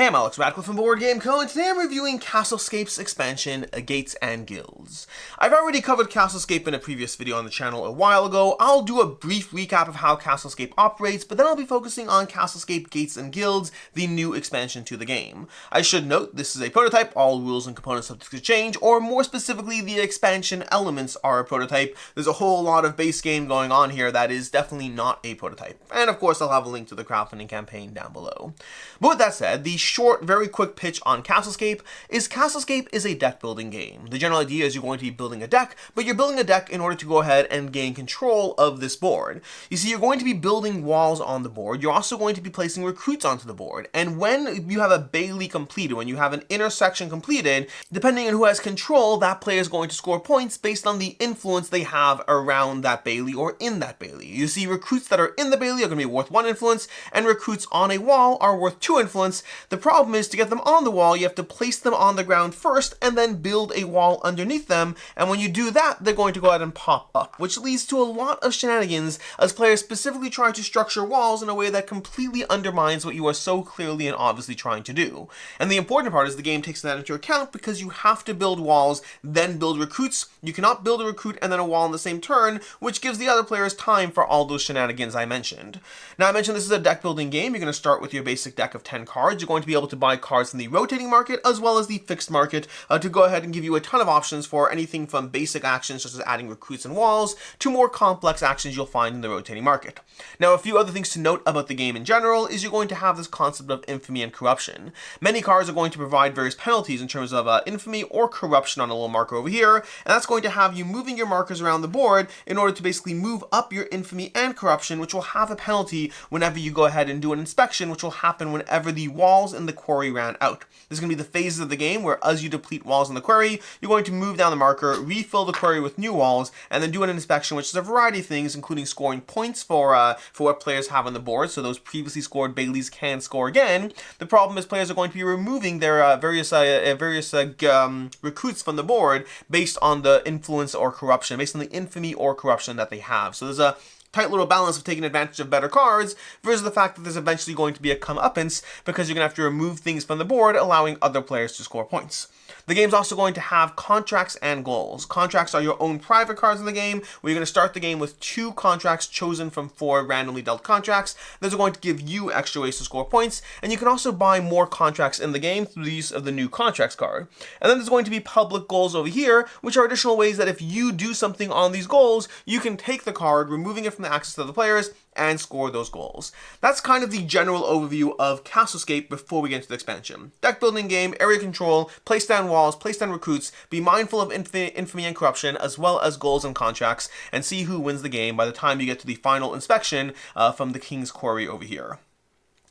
Hey, I'm Alex Radcliffe from Board Game Co, and today I'm reviewing Castlescape's expansion, Gates and Guilds. I've already covered Castlescape in a previous video on the channel a while ago. I'll do a brief recap of how Castlescape operates, but then I'll be focusing on Castlescape Gates and Guilds, the new expansion to the game. I should note, this is a prototype, all rules and components subject to change, or more specifically, the expansion elements are a prototype. There's a whole lot of base game going on here that is definitely not a prototype. And of course, I'll have a link to the crowdfunding campaign down below. But with that said, the short, very quick pitch on Castlescape is a deck building game. The general idea is you're going to be building a deck, but you're building a deck in order to go ahead and gain control of this board. You see, you're going to be building walls on the board. You're also going to be placing recruits onto the board. And when you have a Bailey completed, when you have an intersection completed, depending on who has control, that player is going to score points based on the influence they have around that Bailey or in that Bailey. You see, recruits that are in the Bailey are going to be worth 1 influence, and recruits on a wall are worth 2 influence. The problem is, to get them on the wall, you have to place them on the ground first and then build a wall underneath them, and when you do that, they're going to go ahead and pop up, which leads to a lot of shenanigans as players specifically try to structure walls in a way that completely undermines what you are so clearly and obviously trying to do. And the important part is the game takes that into account because you have to build walls, then build recruits. You cannot build a recruit and then a wall in the same turn, which gives the other players time for all those shenanigans I mentioned. Now, I mentioned this is a deck building game. You're going to start with your basic deck of 10 cards. You're going to be able to buy cards in the rotating market as well as the fixed market to go ahead and give you a ton of options for anything from basic actions such as adding recruits and walls to more complex actions you'll find in the rotating market. Now, a few other things to note about the game in general is you're going to have this concept of infamy and corruption. Many cards are going to provide various penalties in terms of infamy or corruption on a little marker over here, and that's going to have you moving your markers around the board in order to basically move up your infamy and corruption, which will have a penalty whenever you go ahead and do an inspection, which will happen whenever the walls in the quarry ran out. This is going to be the phases of the game where, as you deplete walls in the quarry, you're going to move down the marker, refill the quarry with new walls, and then do an inspection, which is a variety of things, including scoring points for what players have on the board, so those previously scored Baileys can score again. The problem is players are going to be removing their various recruits from the board based on the influence or corruption, based on the infamy or corruption that they have. So there's a tight little balance of taking advantage of better cards versus the fact that there's eventually going to be a comeuppance because you're going to have to remove things from the board, allowing other players to score points. The game's also going to have contracts and goals. Contracts are your own private cards in the game, where you're going to start the game with 2 contracts chosen from 4 randomly dealt contracts. Those are going to give you extra ways to score points, and you can also buy more contracts in the game through the use of the new contracts card. And then there's going to be public goals over here, which are additional ways that if you do something on these goals, you can take the card, removing it from the access to the players, and score those goals. That's kind of the general overview of Castlescape before we get into the expansion. Deck building game, area control, place down walls, place down recruits, be mindful of infamy and corruption, as well as goals and contracts, and see who wins the game by the time you get to the final inspection from the King's Quarry over here.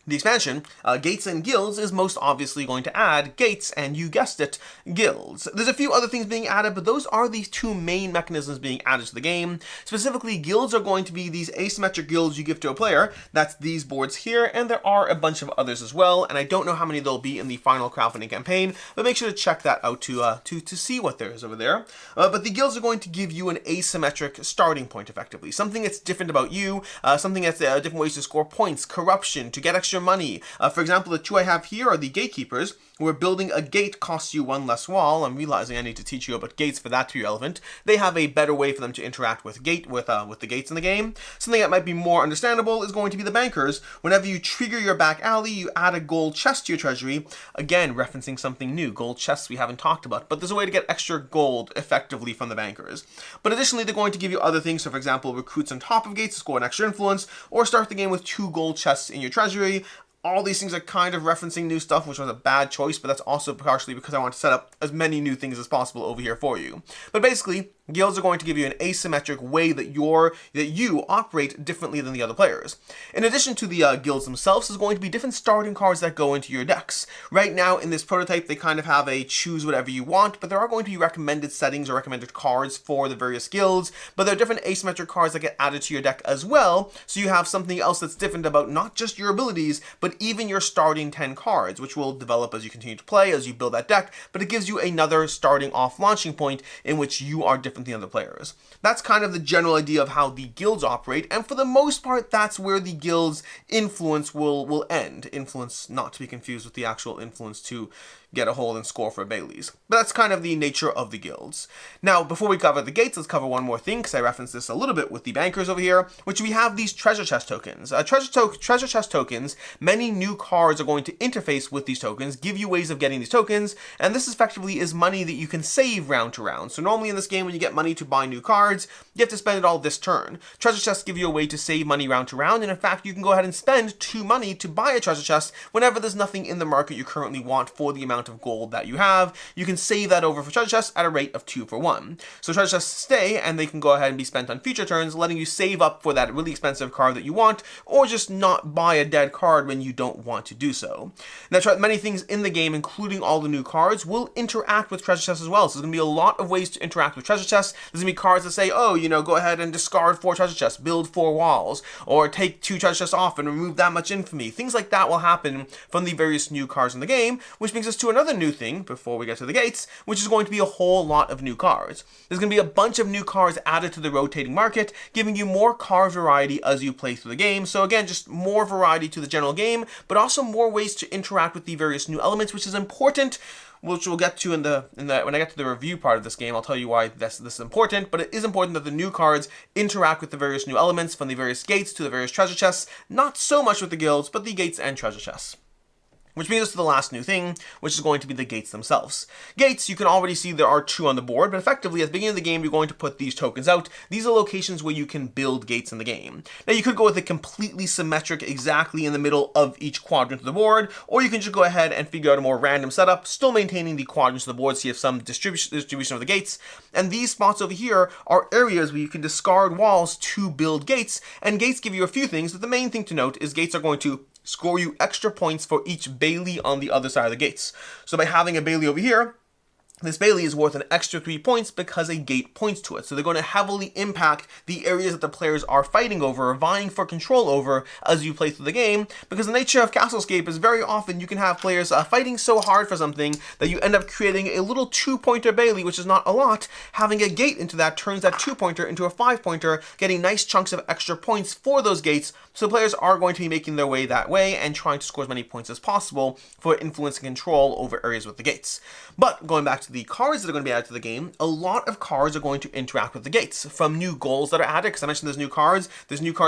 The expansion, Gates and Guilds, is most obviously going to add gates, and you guessed it, guilds. There's a few other things being added, but those are the 2 main mechanisms being added to the game. Specifically, guilds are going to be these asymmetric guilds you give to a player. That's these boards here, and there are a bunch of others as well, and I don't know how many there'll be in the final crowdfunding campaign, but make sure to check that out to see what there is over there. But the guilds are going to give you an asymmetric starting point, effectively. Something that's different about you, something that's different ways to score points, corruption, to get extra money. For example, the 2 I have here are the gatekeepers, where building a gate costs you 1 less wall. I'm realizing I need to teach you about gates for that to be relevant. They have a better way for them to interact with the gates in the game. Something that might be more understandable is going to be the bankers. Whenever you trigger your back alley, you add a gold chest to your treasury. Again, referencing something new, gold chests we haven't talked about, but there's a way to get extra gold effectively from the bankers. But additionally, they're going to give you other things. So for example, recruits on top of gates to score an extra influence, or start the game with 2 gold chests in your treasury. All these things are kind of referencing new stuff, which was a bad choice, but that's also partially because I want to set up as many new things as possible over here for you. But basically, guilds are going to give you an asymmetric way that you operate differently than the other players. In addition to the guilds themselves, there's going to be different starting cards that go into your decks. Right now, in this prototype, they kind of have a choose whatever you want, but there are going to be recommended settings or recommended cards for the various guilds, but there are different asymmetric cards that get added to your deck as well, so you have something else that's different about not just your abilities, but even your starting 10 cards, which will develop as you continue to play, as you build that deck, but it gives you another starting off launching point in which you are different different than the other players. That's kind of the general idea of how the guilds operate, and for the most part, that's where the guild's influence will end. Influence not to be confused with the actual influence to get a hold and score for Baileys. But that's kind of the nature of the guilds. Now, before we cover the gates, let's cover one more thing, because I referenced this a little bit with the bankers over here, which we have these treasure chest tokens. Treasure chest tokens, many new cards are going to interface with these tokens, give you ways of getting these tokens, and this effectively is money that you can save round to round. So normally in this game, when you get money to buy new cards, you have to spend it all this turn. Treasure chests give you a way to save money round to round, and in fact, you can go ahead and spend 2 money to buy a treasure chest whenever there's nothing in the market you currently want for the amount of gold that you have. You can save that over for treasure chests at a rate of 2 for 1. So treasure chests stay, and they can go ahead and be spent on future turns, letting you save up for that really expensive card that you want, or just not buy a dead card when you don't want to do so. Now, many things in the game, including all the new cards, will interact with treasure chests as well. So there's going to be a lot of ways to interact with treasure chests. There's going to be cards that say, oh, go ahead and discard 4 treasure chests, build 4 walls, or take 2 treasure chests off and remove that much infamy. Things like that will happen from the various new cards in the game, which brings us to another new thing before we get to the gates, which is going to be a whole lot of new cards. There's going to be a bunch of new cards added to the rotating market, giving you more card variety as you play through the game. So again, just more variety to the general game, but also more ways to interact with the various new elements, which is important, which we'll get to when I get to the review part of this game. I'll tell you why this is important, but it is important that the new cards interact with the various new elements, from the various gates to the various treasure chests, not so much with the guilds, but the gates and treasure chests. Which brings us to the last new thing, which is going to be the gates themselves. Gates, you can already see there are 2 on the board, but effectively at the beginning of the game, you're going to put these tokens out. These are locations where you can build gates in the game. Now, you could go with a completely symmetric, exactly in the middle of each quadrant of the board, or you can just go ahead and figure out a more random setup, still maintaining the quadrants of the board, so you have some distribution of the gates. And these spots over here are areas where you can discard walls to build gates, and gates give you a few things, but the main thing to note is gates are going to score you extra points for each Bailey on the other side of the gates. So by having a Bailey over here, this Bailey is worth an extra 3 points because a gate points to it. So they're going to heavily impact the areas that the players are fighting over, or vying for control over as you play through the game, because the nature of Castlescape is very often you can have players fighting so hard for something that you end up creating a little 2-pointer Bailey, which is not a lot. Having a gate into that turns that 2-pointer into a 5-pointer, getting nice chunks of extra points for those gates. So players are going to be making their way that way and trying to score as many points as possible for influence and control over areas with the gates. But going back to the cards that are going to be added to the game, a lot of cards are going to interact with the gates. From new goals that are added, because I mentioned there's new cards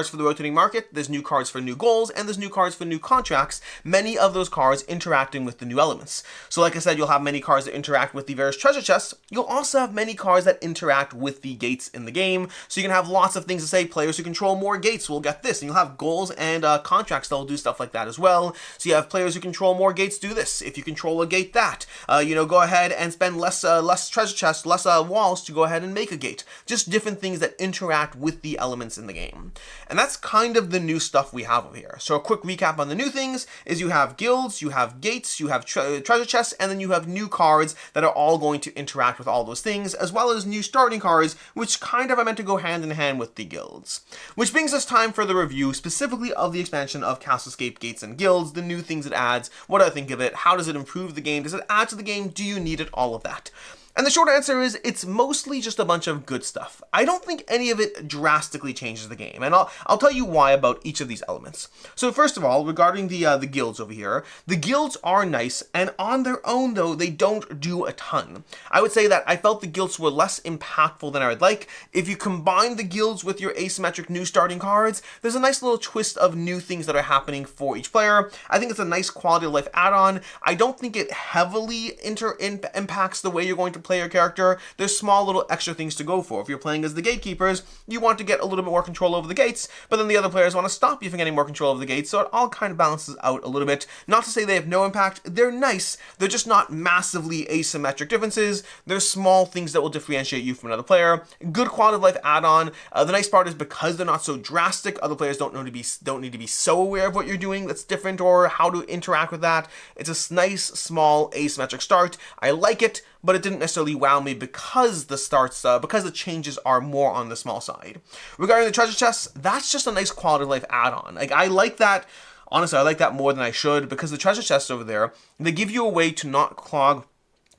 for the rotating market, there's new cards for new goals, and there's new cards for new contracts, many of those cards interacting with the new elements. So like I said, you'll have many cards that interact with the various treasure chests. You'll also have many cards that interact with the gates in the game. So you can have lots of things to say, players who control more gates will get this, and you'll have goals and contracts that will do stuff like that as well. So you have players who control more gates do this. If you control a gate, go ahead and spend less treasure chests, less walls to go ahead and make a gate. Just different things that interact with the elements in the game. And that's kind of the new stuff we have over here. So a quick recap on the new things is you have guilds, you have gates, you have treasure chests, and then you have new cards that are all going to interact with all those things, as well as new starting cards, which kind of are meant to go hand in hand with the guilds. Which brings us time for the review, specifically of the expansion of Castlescape Gates and Guilds, the new things it adds, what do I think of it, how does it improve the game, does it add to the game, do you need it, all of that. And the short answer is it's mostly just a bunch of good stuff. I don't think any of it drastically changes the game, and I'll tell you why about each of these elements. So first of all, regarding the guilds over here, the guilds are nice, and on their own though, they don't do a ton. I would say that I felt the guilds were less impactful than I would like. If you combine the guilds with your asymmetric new starting cards, there's a nice little twist of new things that are happening for each player. I think it's a nice quality of life add-on. I don't think it heavily impacts the way you're going to play your character. There's small little extra things to go for. If you're playing as the gatekeepers, you want to get a little bit more control over the gates, but then the other players want to stop you from getting more control over the gates, so it all kind of balances out a little bit. Not to say they have no impact, they're nice, they're just not massively asymmetric differences. There's small things that will differentiate you from another player. Good quality of life add-on. The nice part is because they're not so drastic, other players don't need to be so aware of what you're doing that's different or how to interact with that. It's a nice, small, asymmetric start. I like it, but it didn't necessarily wow me because the changes are more on the small side. Regarding the treasure chests, that's just a nice quality of life add-on. Like, I like that. Honestly, I like that more than I should, because the treasure chests over there, they give you a way to not clog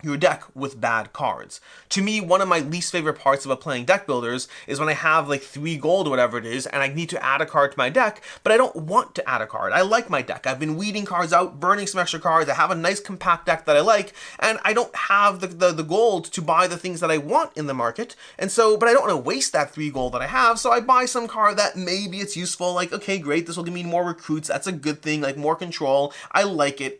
your deck with bad cards. To me, one of my least favorite parts about playing deck builders is when I have like 3 gold or whatever it is, and I need to add a card to my deck, but I don't want to add a card. I like my deck. I've been weeding cards out, burning some extra cards. I have a nice compact deck that I like, and I don't have the gold to buy the things that I want in the market. And so, but I don't want to waste that 3 gold that I have, so I buy some card that maybe it's useful, like, okay, great, this will give me more recruits. That's a good thing, like more control. I like it.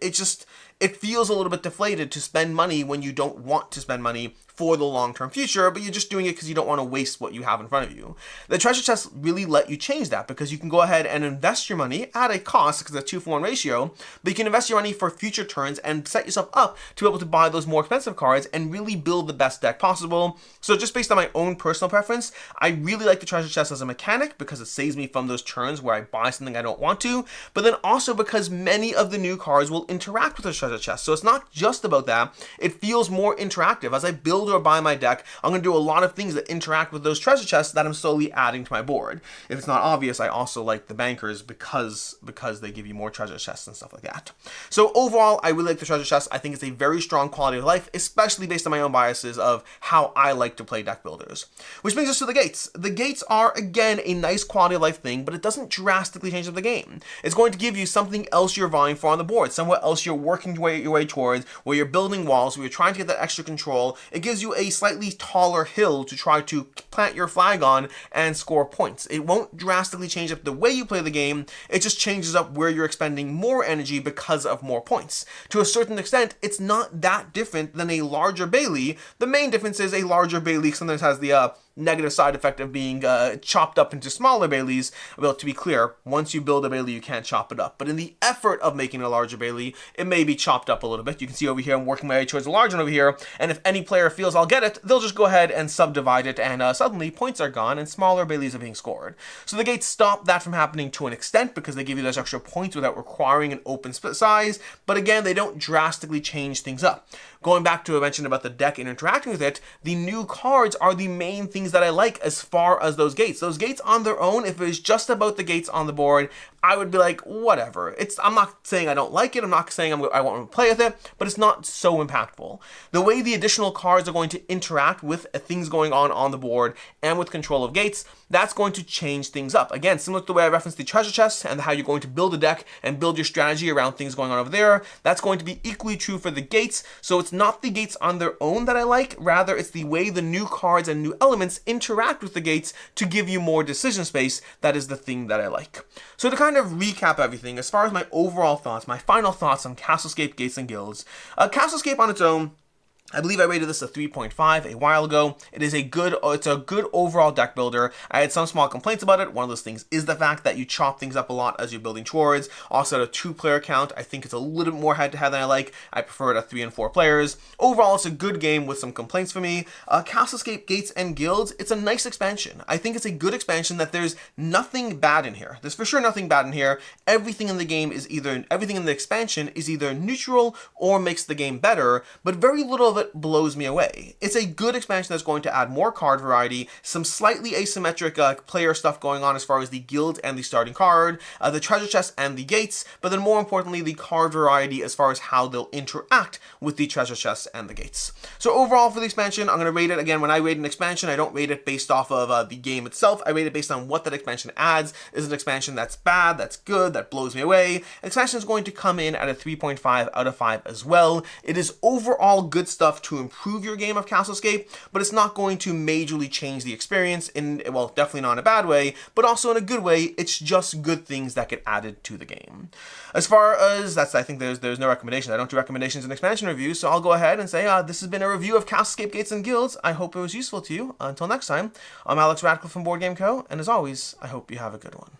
It feels a little bit deflated to spend money when you don't want to spend money for the long-term future, but you're just doing it because you don't want to waste what you have in front of you. The treasure chests really let you change that, because you can go ahead and invest your money at a cost, because it's a 2-for-1 ratio, but you can invest your money for future turns and set yourself up to be able to buy those more expensive cards and really build the best deck possible. So just based on my own personal preference, I really like the treasure chest as a mechanic because it saves me from those turns where I buy something I don't want to, but then also because many of the new cards will interact with the treasure chest. So it's not just about that, it feels more interactive. As I build or buy my deck, I'm going to do a lot of things that interact with those treasure chests that I'm slowly adding to my board. If it's not obvious, I also like the bankers because they give you more treasure chests and stuff like that. So overall, I really like the treasure chest. I think it's a very strong quality of life, especially based on my own biases of how I like to play deck builders. Which brings us to the gates. The gates are, again, a nice quality of life thing, but it doesn't drastically change up the game. It's going to give you something else you're vying for on the board, somewhere else you're working your way towards, where you're building walls, where you're trying to get that extra control. It gives you a slightly taller hill to try to plant your flag on and score points. It won't drastically change up the way you play the game, it just changes up where you're expending more energy because of more points. To a certain extent, it's not that different than a larger Bailey. The main difference is a larger Bailey sometimes has the negative side effect of being chopped up into smaller Baileys. Well, to be clear, once you build a Bailey, you can't chop it up. But in the effort of making a larger Bailey, it may be chopped up a little bit. You can see over here, I'm working my way towards a large one over here, and if any player feels I'll get it, they'll just go ahead and subdivide it, and suddenly points are gone, and smaller Baileys are being scored. So the gates stop that from happening to an extent, because they give you those extra points without requiring an open split size, but again, they don't drastically change things up. Going back to what I mentioned about the deck and interacting with it, the new cards are the main things that I like as far as those gates. Those gates on their own, if it was just about the gates on the board, I would be like, whatever. I'm not saying I don't like it, I'm not saying I won't play with it, but it's not so impactful. The way the additional cards are going to interact with things going on the board and with control of gates, that's going to change things up. Again, similar to the way I referenced the treasure chests and how you're going to build a deck and build your strategy around things going on over there, that's going to be equally true for the gates. So it's not the gates on their own that I like, rather it's the way the new cards and new elements interact with the gates to give you more decision space. That is the thing that I like. So to kind of recap everything, as far as my overall thoughts, my final thoughts on Castlescape Gates and Guilds, Castlescape on its own, I believe I rated this a 3.5 a while ago. It's a good overall deck builder. I had some small complaints about it. One of those things is the fact that you chop things up a lot as you're building towards. Also at a 2-player count, I think it's a little bit more head-to-head than I like. I prefer it at 3 and 4 players. Overall, it's a good game with some complaints for me. Castlescape Gates and Guilds, it's a nice expansion. I think it's a good expansion that there's nothing bad in here. There's for sure nothing bad in here. Everything in the expansion is either neutral or makes the game better, but very little of it blows me away. It's a good expansion that's going to add more card variety, some slightly asymmetric player stuff going on as far as the guild and the starting card, the treasure chest and the gates, but then more importantly, the card variety as far as how they'll interact with the treasure chests and the gates. So overall for the expansion, I'm going to rate it, again, when I rate an expansion, I don't rate it based off of the game itself. I rate it based on what that expansion adds. Is it an expansion that's bad, that's good, that blows me away? An expansion is going to come in at a 3.5 out of 5 as well. It is overall good stuff to improve your game of Castlescape, but it's not going to majorly change the experience well, definitely not in a bad way, but also in a good way. It's just good things that get added to the game. As far as I think there's no recommendations. I don't do recommendations in expansion reviews, so I'll go ahead and say this has been a review of Castlescape Gates and Guilds. I hope it was useful to you. Until next time, I'm Alex Radcliffe from Board Game Co., and as always, I hope you have a good one.